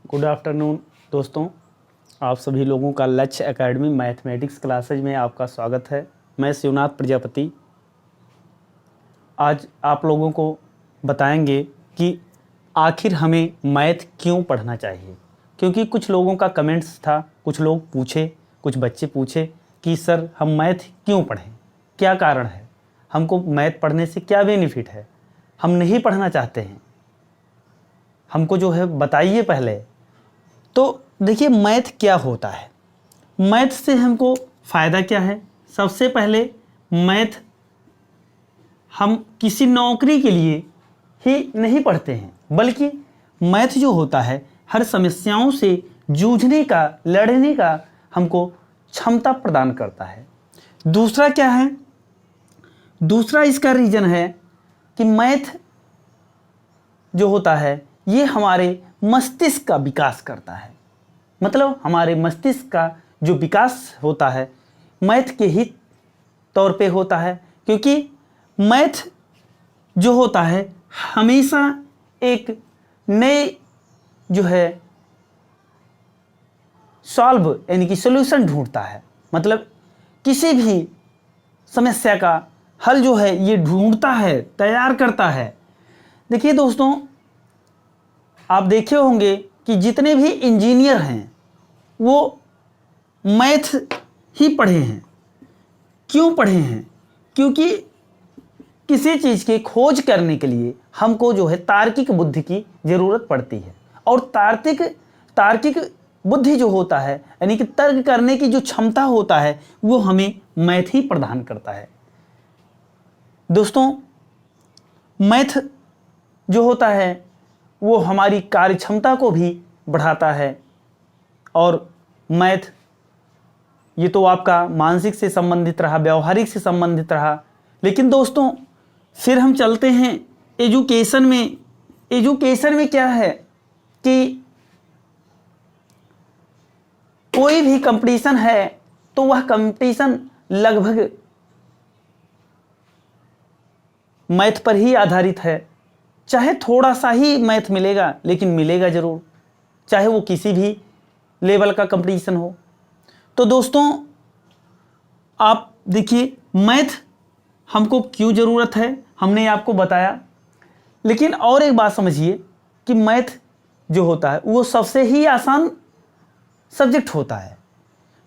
Good afternoon दोस्तों, आप सभी लोगों का लक्ष्य एकेडमी मैथमेटिक्स क्लासेज में आपका स्वागत है। मैं शिवनाथ प्रजापति आज आप लोगों को बताएंगे कि आखिर हमें मैथ क्यों पढ़ना चाहिए। क्योंकि कुछ लोगों का कमेंट्स था, कुछ बच्चे पूछे कि सर हम मैथ क्यों पढ़ें, क्या कारण है, हमको मैथ पढ़ने से क्या बेनिफिट है, हम नहीं पढ़ना चाहते हैं, हमको जो है बताइए पहले। तो देखिए मैथ क्या होता है, मैथ से हमको फ़ायदा क्या है। सबसे पहले मैथ हम किसी नौकरी के लिए ही नहीं पढ़ते हैं, बल्कि मैथ जो होता है हर समस्याओं से जूझने का, लड़ने का हमको क्षमता प्रदान करता है। दूसरा क्या है, दूसरा इसका रीज़न है कि मैथ जो होता है ये हमारे मस्तिष्क का विकास करता है। मतलब हमारे मस्तिष्क का जो विकास होता है मैथ के ही तौर पे होता है। क्योंकि मैथ जो होता है हमेशा एक नए जो है सॉल्व यानी कि सॉल्यूशन ढूंढता है। मतलब किसी भी समस्या का हल जो है ये ढूंढता है, तैयार करता है। देखिए दोस्तों, आप देखे होंगे कि जितने भी इंजीनियर हैं वो मैथ ही पढ़े हैं। क्यों पढ़े हैं? क्योंकि किसी चीज़ की खोज करने के लिए हमको जो है तार्किक बुद्धि की ज़रूरत पड़ती है। और तार्किक बुद्धि जो होता है यानी कि तर्क करने की जो क्षमता होता है वो हमें मैथ ही प्रदान करता है। दोस्तों, मैथ जो होता है वो हमारी कार्य क्षमता को भी बढ़ाता है। और मैथ ये तो आपका मानसिक से संबंधित रहा, व्यवहारिक से संबंधित रहा। लेकिन दोस्तों फिर हम चलते हैं एजुकेशन में। एजुकेशन में क्या है कि कोई भी कंपटीशन है तो वह कंपटीशन लगभग मैथ पर ही आधारित है। चाहे थोड़ा सा ही मैथ मिलेगा, लेकिन मिलेगा ज़रूर, चाहे वो किसी भी लेवल का कंपटीशन हो। तो दोस्तों आप देखिए मैथ हमको क्यों ज़रूरत है, हमने आपको बताया। लेकिन और एक बात समझिए कि मैथ जो होता है वो सबसे ही आसान सब्जेक्ट होता है।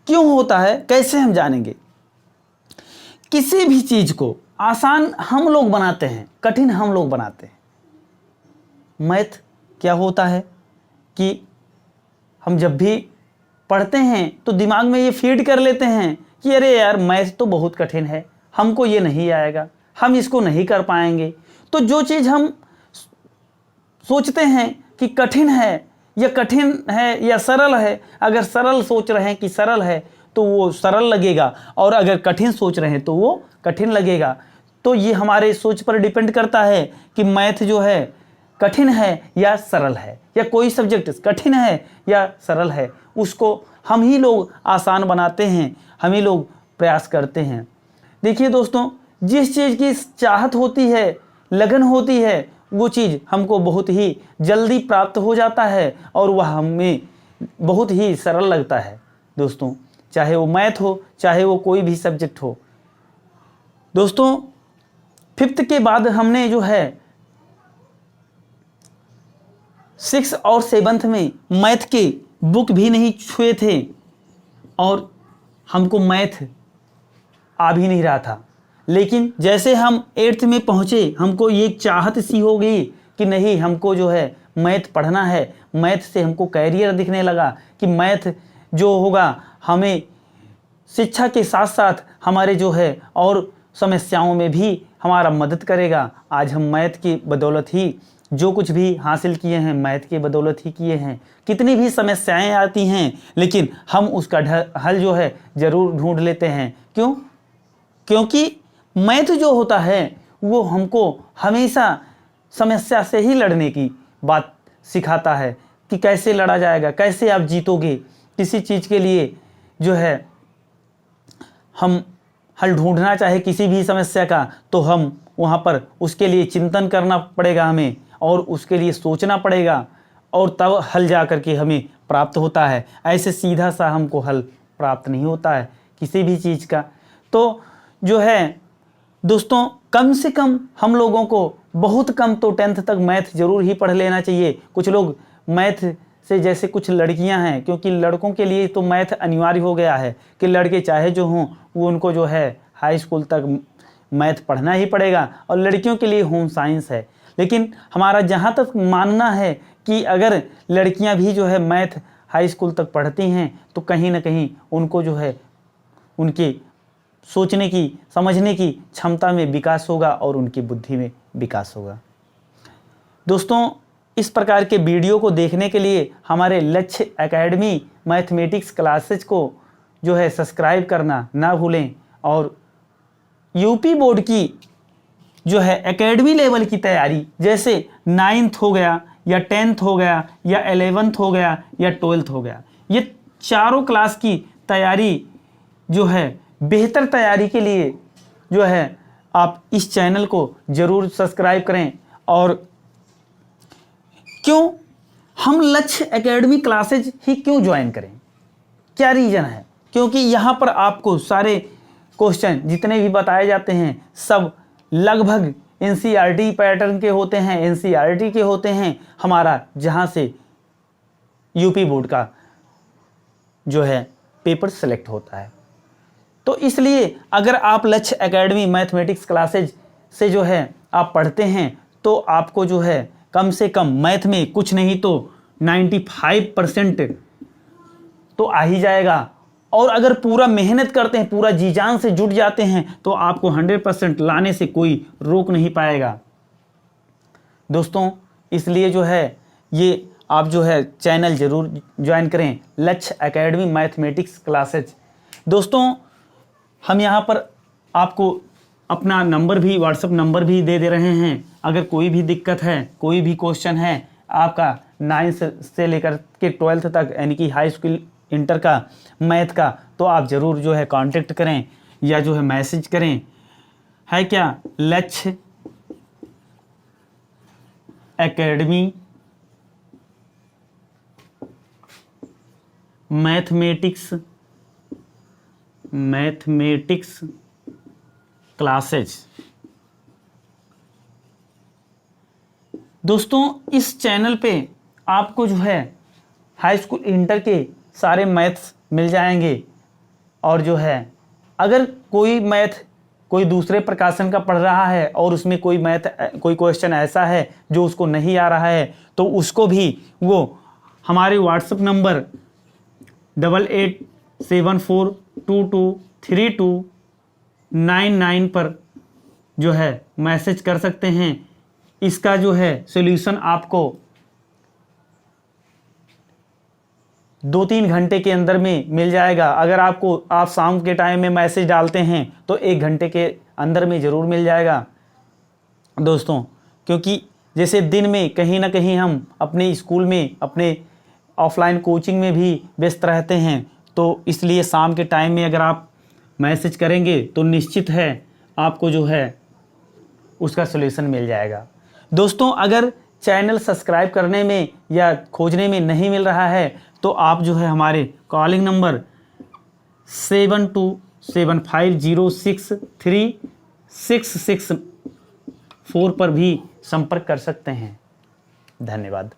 क्यों होता है, कैसे हम जानेंगे? किसी भी चीज़ को आसान हम लोग बनाते हैं, कठिन हम लोग बनाते हैं। मैथ क्या होता है कि हम जब भी पढ़ते हैं तो दिमाग में ये फीड कर लेते हैं कि अरे यार मैथ तो बहुत कठिन है, हमको ये नहीं आएगा, हम इसको नहीं कर पाएंगे। तो जो चीज़ हम सोचते हैं कि कठिन है या सरल है, अगर सरल सोच रहे हैं कि सरल है तो वो सरल लगेगा, और अगर कठिन सोच रहे हैं तो वो कठिन लगेगा। तो ये हमारे सोच पर डिपेंड करता है कि मैथ जो है कठिन है या सरल है, या कोई सब्जेक्ट कठिन है या सरल है, उसको हम ही लोग आसान बनाते हैं, हम ही लोग प्रयास करते हैं। देखिए दोस्तों, जिस चीज़ की चाहत होती है, लगन होती है, वो चीज़ हमको बहुत ही जल्दी प्राप्त हो जाता है और वह हमें बहुत ही सरल लगता है। दोस्तों चाहे वो मैथ हो, चाहे वो कोई भी सब्जेक्ट हो। दोस्तों 5th के बाद हमने जो है 6 और 7th में मैथ के बुक भी नहीं छुए थे और हमको मैथ आ भी नहीं रहा था। लेकिन जैसे हम 8th में पहुँचे हमको ये चाहत सी हो गई कि नहीं, हमको जो है मैथ पढ़ना है। मैथ से हमको कैरियर दिखने लगा कि मैथ जो होगा हमें शिक्षा के साथ साथ हमारे जो है और समस्याओं में भी हमारा मदद करेगा। आज हम मैथ की बदौलत ही जो कुछ भी हासिल किए हैं, मैथ की बदौलत ही किए हैं। कितनी भी समस्याएं आती हैं लेकिन हम उसका हल जो है ज़रूर ढूंढ लेते हैं। क्यों? क्योंकि मैथ जो होता है वो हमको हमेशा समस्या से ही लड़ने की बात सिखाता है कि कैसे लड़ा जाएगा, कैसे आप जीतोगे। किसी चीज़ के लिए जो है हम हल ढूंढना चाहे किसी भी समस्या का, तो हम वहाँ पर उसके लिए चिंतन करना पड़ेगा हमें, और उसके लिए सोचना पड़ेगा, और तब हल जा कर के हमें प्राप्त होता है। ऐसे सीधा सा हमको हल प्राप्त नहीं होता है किसी भी चीज़ का। तो जो है दोस्तों, कम से कम हम लोगों को बहुत कम तो 10th तक मैथ ज़रूर ही पढ़ लेना चाहिए। कुछ लोग मैथ से, जैसे कुछ लड़कियां हैं, क्योंकि लड़कों के लिए तो मैथ अनिवार्य हो गया है कि लड़के चाहे जो हों वो उनको जो है हाई स्कूल तक मैथ पढ़ना ही पड़ेगा, और लड़कियों के लिए होम साइंस है। लेकिन हमारा जहाँ तक मानना है कि अगर लड़कियां भी जो है मैथ हाई स्कूल तक पढ़ती हैं तो कहीं ना कहीं उनको जो है उनके सोचने की, समझने की क्षमता में विकास होगा और उनकी बुद्धि में विकास होगा। दोस्तों, इस प्रकार के वीडियो को देखने के लिए हमारे लक्ष्य एकेडमी मैथमेटिक्स क्लासेज को जो है सब्सक्राइब करना ना भूलें, और यूपी बोर्ड की जो है एकेडमी लेवल की तैयारी, जैसे 9th हो गया या 10th हो गया या 11th हो गया या 12th हो गया, ये चारों क्लास की तैयारी जो है बेहतर तैयारी के लिए जो है आप इस चैनल को ज़रूर सब्सक्राइब करें। और क्यों हम लक्ष्य एकेडमी क्लासेज ही क्यों ज्वाइन करें, क्या रीज़न है? क्योंकि यहाँ पर आपको सारे क्वेश्चन जितने भी बताए जाते हैं सब लगभग एनसीईआरटी पैटर्न के होते हैं, एनसीईआरटी के होते हैं, हमारा जहाँ से यूपी बोर्ड का जो है पेपर सेलेक्ट होता है। तो इसलिए अगर आप लक्ष्य एकेडमी मैथमेटिक्स क्लासेज से जो है आप पढ़ते हैं तो आपको जो है कम से कम मैथ में कुछ नहीं तो 95% तो आ ही जाएगा, और अगर पूरा मेहनत करते हैं, पूरा जी जान से जुट जाते हैं तो आपको 100% लाने से कोई रोक नहीं पाएगा। दोस्तों, इसलिए जो है ये आप जो है चैनल ज़रूर ज्वाइन करें, लक्ष्य एकेडमी मैथमेटिक्स क्लासेज। दोस्तों, हम यहाँ पर आपको अपना नंबर भी, व्हाट्सएप नंबर भी दे रहे हैं। अगर कोई भी दिक्कत है, कोई भी क्वेश्चन है आपका 9th से लेकर के 12th तक, यानी कि हाई स्कूल इंटर का मैथ का, तो आप ज़रूर जो है कांटेक्ट करें या जो है मैसेज करें। है क्या? लक्ष्य एकेडमी मैथमेटिक्स क्लासेज। दोस्तों, इस चैनल पे आपको जो है हाई स्कूल इंटर के सारे मैथ्स मिल जाएंगे, और जो है अगर कोई मैथ कोई दूसरे प्रकाशन का पढ़ रहा है और उसमें कोई क्वेश्चन ऐसा है जो उसको नहीं आ रहा है, तो उसको भी वो हमारे व्हाट्सएप नंबर 8874223299 पर जो है मैसेज कर सकते हैं। इसका जो है सॉल्यूशन आपको 2-3 घंटे के अंदर में मिल जाएगा। अगर आप शाम के टाइम में मैसेज डालते हैं तो 1 घंटे के अंदर में ज़रूर मिल जाएगा दोस्तों, क्योंकि जैसे दिन में कहीं ना कहीं हम अपने स्कूल में, अपने ऑफलाइन कोचिंग में भी व्यस्त रहते हैं, तो इसलिए शाम के टाइम में अगर आप मैसेज करेंगे तो निश्चित है आपको जो है उसका सॉल्यूशन मिल जाएगा। दोस्तों, अगर चैनल सब्सक्राइब करने में या खोजने में नहीं मिल रहा है तो आप जो है हमारे कॉलिंग नंबर 7275063664 पर भी संपर्क कर सकते हैं। धन्यवाद।